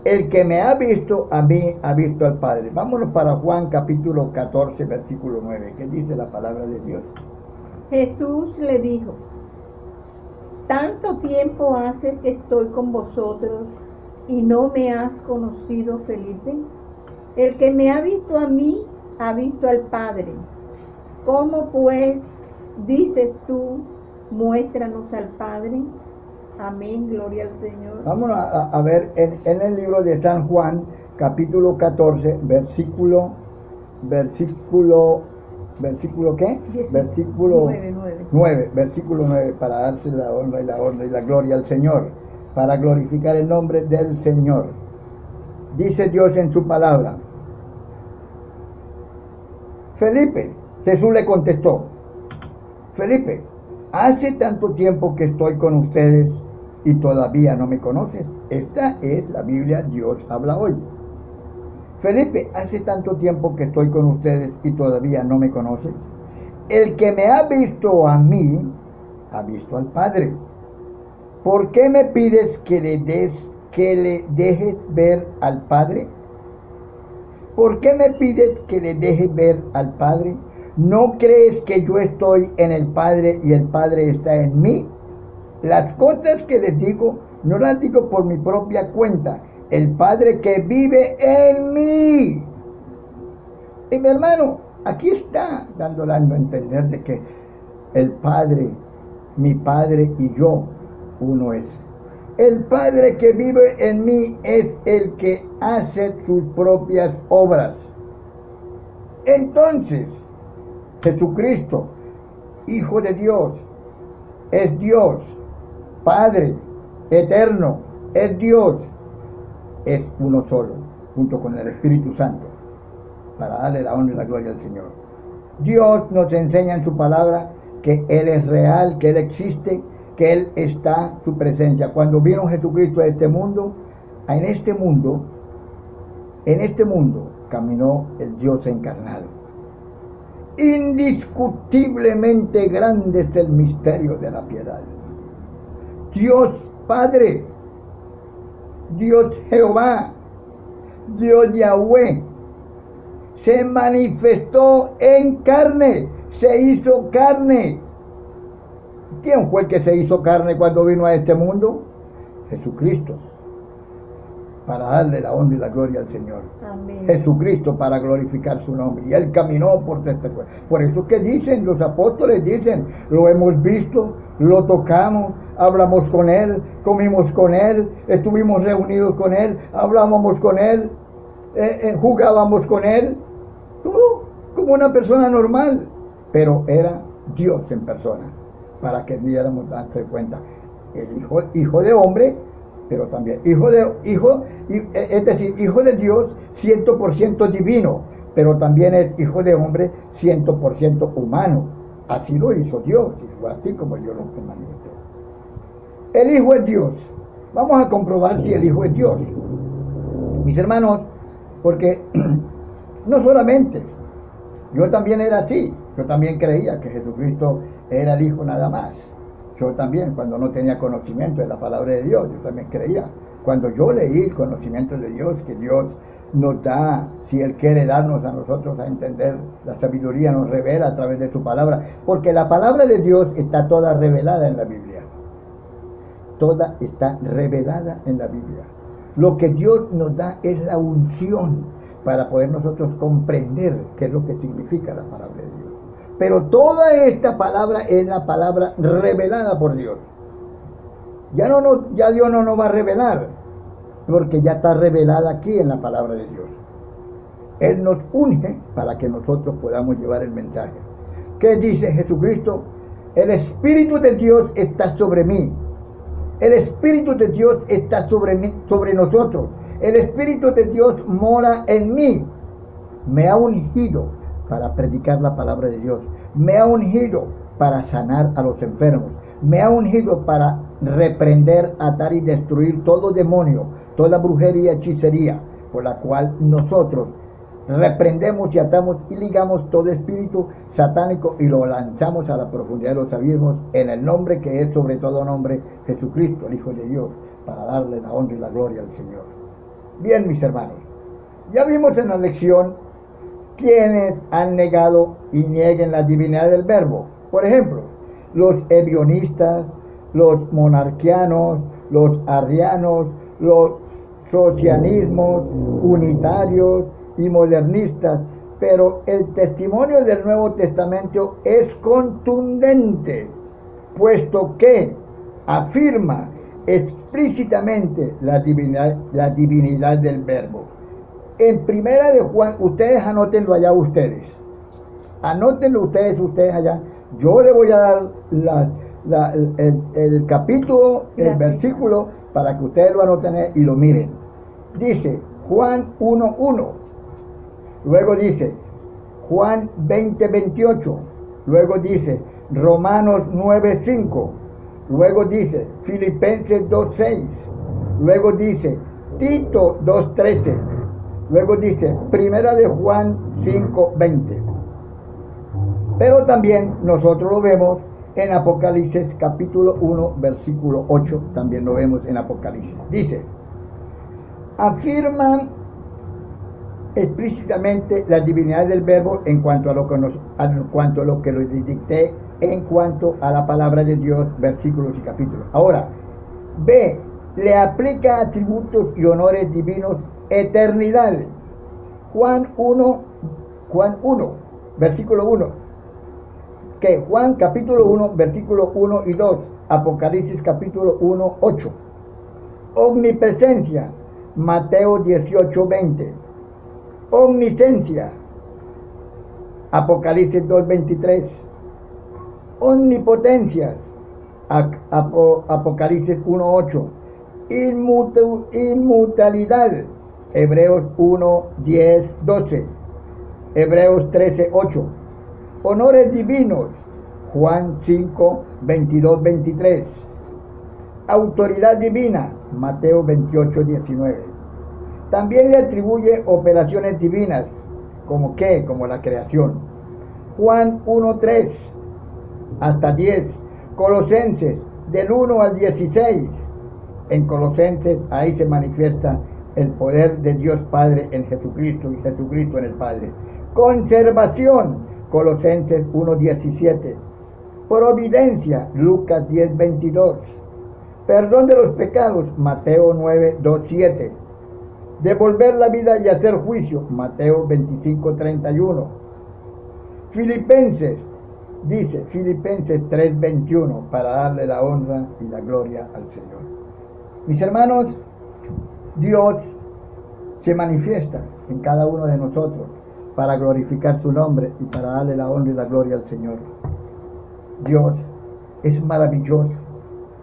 el que me ha visto a mí, ha visto al Padre. Vámonos para Juan capítulo 14, versículo 9. ¿Qué dice la palabra de Dios? Jesús le dijo: ¿tanto tiempo hace que estoy con vosotros y no me has conocido, Felipe? El que me ha visto a mí, ha visto al Padre. ¿Cómo pues dices tú, muéstranos al Padre? Amén, gloria al Señor. Vamos a ver en el libro de San Juan, capítulo 14, versículo ¿qué? 9, versículo 9, para darse la honra y la gloria al Señor, para glorificar el nombre del Señor. Dice Dios en su palabra: Felipe, Jesús le contestó: Felipe, hace tanto tiempo que estoy con ustedes y todavía no me conoces. Esta es la Biblia, Dios habla hoy. Felipe, hace tanto tiempo que estoy con ustedes y todavía no me conoces. El que me ha visto a mí, ha visto al Padre. ¿Por qué me pides que le dejes ver al Padre? ¿Por qué me pides que le dejes ver al Padre? ¿No crees que yo estoy en el Padre y el Padre está en mí? Las cosas que les digo, no las digo por mi propia cuenta. El Padre que vive en mí. Y mi hermano, aquí está dando a entender de que el Padre, mi Padre y yo, uno es. El Padre que vive en mí es el que hace sus propias obras. Entonces, Jesucristo, Hijo de Dios, es Dios, Padre eterno, es Dios, es uno solo, junto con el Espíritu Santo, para darle la honra y la gloria al Señor. Dios nos enseña en su palabra que Él es real, que Él existe, que Él está, su presencia. Cuando vino Jesucristo a este mundo, en este mundo caminó el Dios encarnado. Indiscutiblemente grande es el misterio de la piedad. Dios Padre, Dios Jehová, Dios Yahweh, se manifestó en carne, se hizo carne. ¿Quién fue el que se hizo carne cuando vino a este mundo? Jesucristo, para darle la honra y la gloria al Señor. Amén. Jesucristo, para glorificar su nombre. Y Él caminó por este cuerpo. Por eso que dicen, los apóstoles dicen, lo hemos visto, lo tocamos, hablamos con Él, comimos con Él, estuvimos reunidos con Él, hablábamos con Él, jugábamos con Él, todo como una persona normal. Pero era Dios en persona, para que diéramos darse cuenta. El hijo de hombre, pero también es decir, hijo de Dios 100% divino, pero también es hijo de hombre 100% humano. Así lo hizo Dios, y fue así como Dios lo manifestó. El Hijo es Dios. Vamos a comprobar si el Hijo es Dios. Mis hermanos, porque no solamente, yo también era así, yo también creía que Jesucristo era el Hijo nada más. Yo también, cuando no tenía conocimiento de la palabra de Dios, yo también creía. Cuando yo leí el conocimiento de Dios, que Dios nos da, si Él quiere darnos a nosotros a entender, la sabiduría nos revela a través de su palabra, porque la palabra de Dios está toda revelada en la Biblia. Toda está revelada en la Biblia. Lo que Dios nos da es la unción para poder nosotros comprender qué es lo que significa la palabra de Dios. Pero toda esta palabra es la palabra revelada por Dios. Ya Dios no nos va a revelar, porque ya está revelada aquí en la palabra de Dios. Él nos unge para que nosotros podamos llevar el mensaje. ¿Qué dice Jesucristo? El Espíritu de Dios está sobre mí. El Espíritu de Dios está sobre nosotros. El Espíritu de Dios mora en mí. Me ha ungido para predicar la palabra de Dios. Me ha ungido para sanar a los enfermos. Me ha ungido para reprender, atar y destruir todo demonio, toda brujería y hechicería, por la cual nosotros reprendemos y atamos y ligamos todo espíritu satánico y lo lanzamos a la profundidad de los abismos en el nombre que es sobre todo nombre, Jesucristo, el Hijo de Dios, para darle la honra y la gloria al Señor. Bien, mis hermanos, ya vimos en la lección quienes han negado y nieguen la divinidad del Verbo. Por ejemplo, los ebionistas, los monarquianos, los arrianos, los socianismos, unitarios y modernistas, pero el testimonio del Nuevo Testamento es contundente, puesto que afirma explícitamente la divinidad del Verbo. En Primera de Juan, ustedes anótenlo allá anótenlo ustedes allá. Yo le voy a dar el capítulo, el versículo, para que ustedes lo anoten y lo miren. Dice Juan 1:1. Luego dice Juan 20:28. Luego dice Romanos 9:5. Luego dice Filipenses 2:6. Luego dice Tito 2:13. Luego dice Primera de Juan 5:20. Pero también nosotros lo vemos en Apocalipsis capítulo 1 versículo 8. También lo vemos en Apocalipsis. Dice, afirman explícitamente la divinidad del Verbo en cuanto a lo que les dicté en cuanto a la palabra de Dios, versículos y capítulos. Ahora, B, le aplica atributos y honores divinos, eternidad. Juan 1, versículo 1. Que Juan capítulo 1, versículo 1 y 2. Apocalipsis capítulo 1, 8. Omnipresencia, Mateo 18:20. Omnisciencia, Apocalipsis 2:23. Omnipotencia, Apocalipsis 1:8. Inmutabilidad, Hebreos 1:10-12. Hebreos 13:8. Honores divinos, Juan 5:22-23. Autoridad divina, Mateo 28:19. También le atribuye operaciones divinas, como la creación. Juan 1:3 hasta 10. Colosenses del 1 al 16. En Colosenses ahí se manifiesta el poder de Dios Padre en Jesucristo y Jesucristo en el Padre. Conservación, Colosenses 1:17. Providencia, Lucas 10:22. Perdón de los pecados, Mateo 9:2-7. Devolver la vida y hacer juicio, Mateo 25:31. Filipenses 3:21, para darle la honra y la gloria al Señor. Mis hermanos, Dios se manifiesta en cada uno de nosotros para glorificar su nombre y para darle la honra y la gloria al Señor. Dios es maravilloso.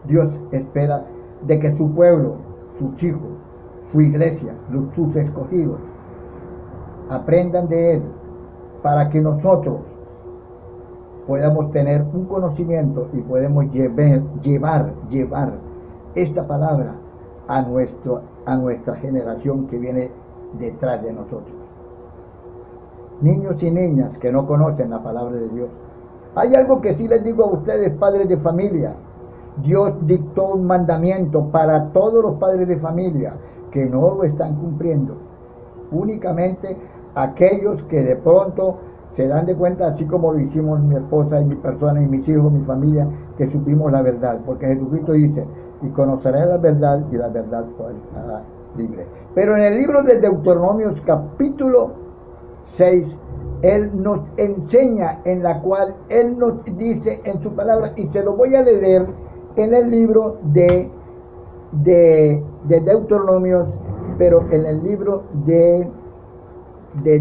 Dios espera de que su pueblo, sus hijos, su iglesia, sus escogidos, aprendan de Él para que nosotros podamos tener un conocimiento y podemos llevar esta palabra a nuestra generación que viene detrás de nosotros. Niños y niñas que no conocen la palabra de Dios. Hay algo que sí les digo a ustedes, padres de familia. Dios dictó un mandamiento para todos los padres de familia que no lo están cumpliendo. Únicamente aquellos que de pronto se dan de cuenta, así como lo hicimos mi esposa y mi persona y mis hijos, mi familia, que supimos la verdad. Porque Jesucristo dice, y conoceré la verdad y la verdad os hará libre. Pero en el libro de Deuteronomios capítulo 6, Él nos enseña, en la cual Él nos dice en su palabra, y se lo voy a leer en el libro de Deuteronomios, pero en el libro de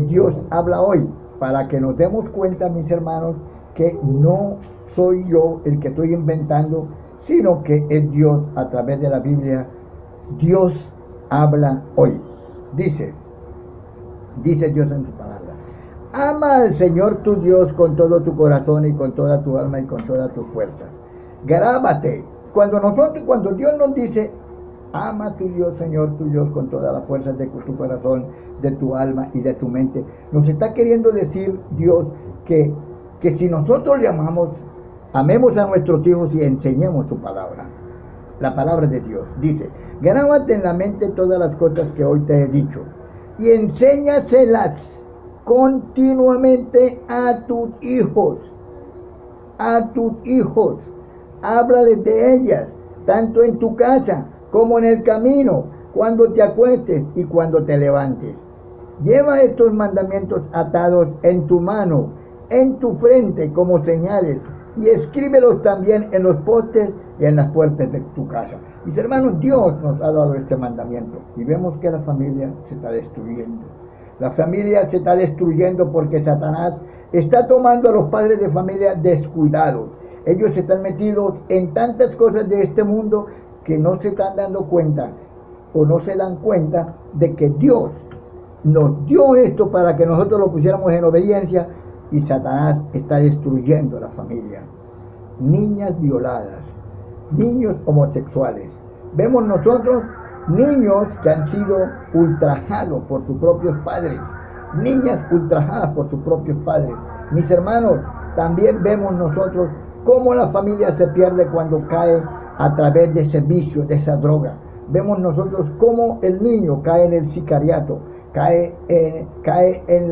Dios habla hoy, para que nos demos cuenta, mis hermanos, que no soy yo el que estoy inventando, sino que es Dios a través de la Biblia. Dios habla hoy. Dice Dios en su palabra: ama al Señor tu Dios con todo tu corazón y con toda tu alma y con toda tu fuerza. Grábate. Cuando Dios nos dice, ama a tu Dios, Señor tu Dios, con toda la fuerza de tu corazón, de tu alma y de tu mente, nos está queriendo decir Dios que si nosotros le amamos, amemos a nuestros hijos y enseñemos su palabra. La palabra de Dios dice: grábate en la mente todas las cosas que hoy te he dicho y enséñaselas continuamente a tus hijos. Háblales de ellas, tanto en tu casa como en el camino, cuando te acuestes y cuando te levantes. Lleva estos mandamientos atados en tu mano, en tu frente como señales, y escríbelos también en los postes y en las puertas de tu casa. Mis hermanos, Dios nos ha dado este mandamiento y vemos que la familia se está destruyendo. La familia se está destruyendo porque Satanás está tomando a los padres de familia descuidados. Ellos están metidos en tantas cosas de este mundo que no se están dando cuenta o no se dan cuenta de que Dios nos dio esto para que nosotros lo pusiéramos en obediencia, y Satanás está destruyendo la familia. Niñas violadas, niños homosexuales. Vemos nosotros niños que han sido ultrajados por sus propios padres, niñas ultrajadas por sus propios padres. Mis hermanos, también vemos nosotros cómo la familia se pierde cuando cae a través de ese vicio, de esa droga. Vemos nosotros cómo el niño cae en el sicariato, cae en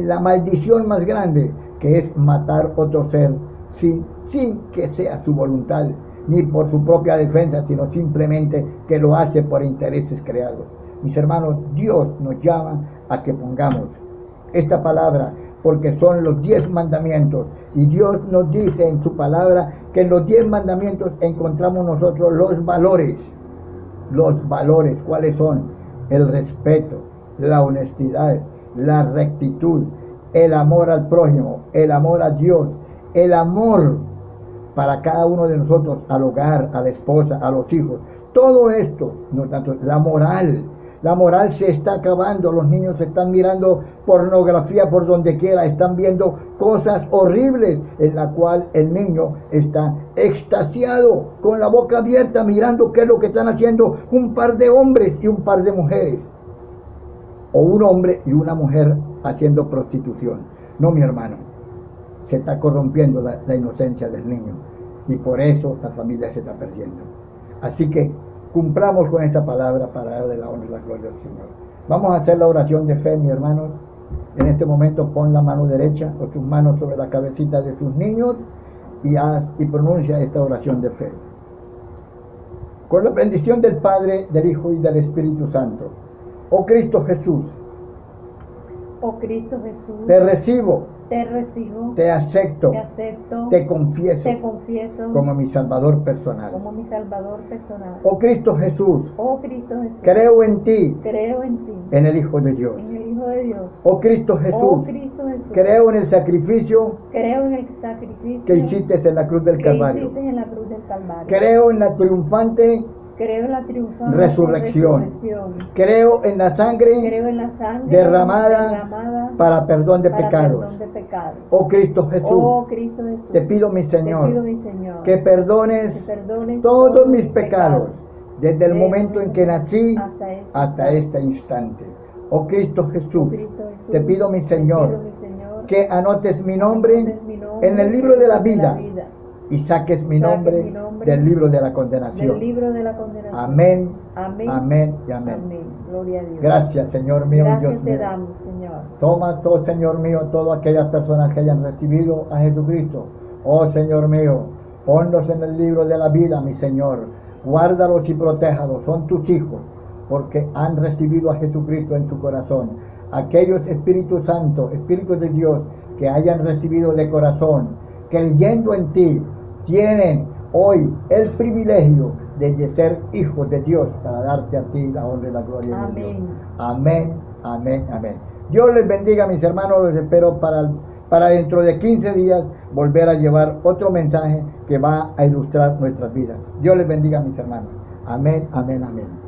la maldición más grande, que es matar otro ser sin que sea su voluntad, ni por su propia defensa, sino simplemente que lo hace por intereses creados. Mis hermanos, Dios nos llama a que pongamos esta palabra, porque son los 10 mandamientos, y Dios nos dice en su palabra que en los 10 mandamientos encontramos nosotros los valores. Los valores, ¿cuáles son? El respeto, la honestidad, la rectitud, el amor al prójimo, el amor a Dios, el amor para cada uno de nosotros, al hogar, a la esposa, a los hijos. Todo esto, no tanto, la moral se está acabando. Los niños están mirando pornografía por donde quiera, están viendo cosas horribles en la cual el niño está extasiado, con la boca abierta, mirando qué es lo que están haciendo un par de hombres y un par de mujeres, o un hombre y una mujer haciendo prostitución. No, mi hermano, se está corrompiendo la inocencia del niño, y por eso la familia se está perdiendo. Así que cumplamos con esta palabra para darle la honra y la gloria al Señor. Vamos a hacer la oración de fe, mi hermano. En este momento pon la mano derecha o tus manos sobre la cabecita de tus niños y pronuncia esta oración de fe. Con la bendición del Padre, del Hijo y del Espíritu Santo. Oh Cristo Jesús, Oh Cristo Jesús, te recibo te recibo, te acepto, te acepto, te confieso te confieso como mi Salvador personal. como mi Salvador personal. Oh Cristo Jesús, Oh Cristo Jesús, creo en ti, creo en ti, en el Hijo de Dios. en el Hijo de Dios. Oh Cristo Oh Jesús, Cristo Jesús, creo en el sacrificio creo en el sacrificio que hiciste en la cruz del que Calvario. hiciste en la cruz del Calvario. Creo en la triunfante, Creo en la triunfante Resurrección. resurrección. creo en la sangre Creo en la sangre derramada para perdón de para pecados. perdón de pecados. Oh Cristo Jesús, Oh Cristo Jesús, te pido mi te Señor, pido, mi Señor, que perdones que perdones todos mis pecados desde el momento en que nací hasta hasta este instante. Oh Cristo Oh Jesús, Cristo Jesús, te pido mi te Señor, pido, mi Señor, que anotes mi nombre anotes mi nombre en el libro de la vida vida, y saques mi Saques nombre mi nombre del libro de la del condenación. libro de la condenación. Amén, Amén. amén y amén. Amén. Gloria a Dios. Gracias, Señor mío y Gracias Dios te mío. damos, Señor. Toma, oh Señor mío, todas aquellas personas que hayan recibido a Jesucristo. Oh Señor mío, ponlos en el libro de la vida, mi Señor. Guárdalos y protéjalos, son tus hijos, porque han recibido a Jesucristo en su corazón. Aquellos Espíritu Santo, Espíritus de Dios, que hayan recibido de corazón, creyendo en ti, tienen hoy el privilegio de ser hijos de Dios para darte a ti la honra y la gloria de Dios. Amén, amén, amén. Dios les bendiga, mis hermanos. Los espero para dentro de 15 días volver a llevar otro mensaje que va a ilustrar nuestras vidas. Dios les bendiga, mis hermanos. Amén, amén, amén.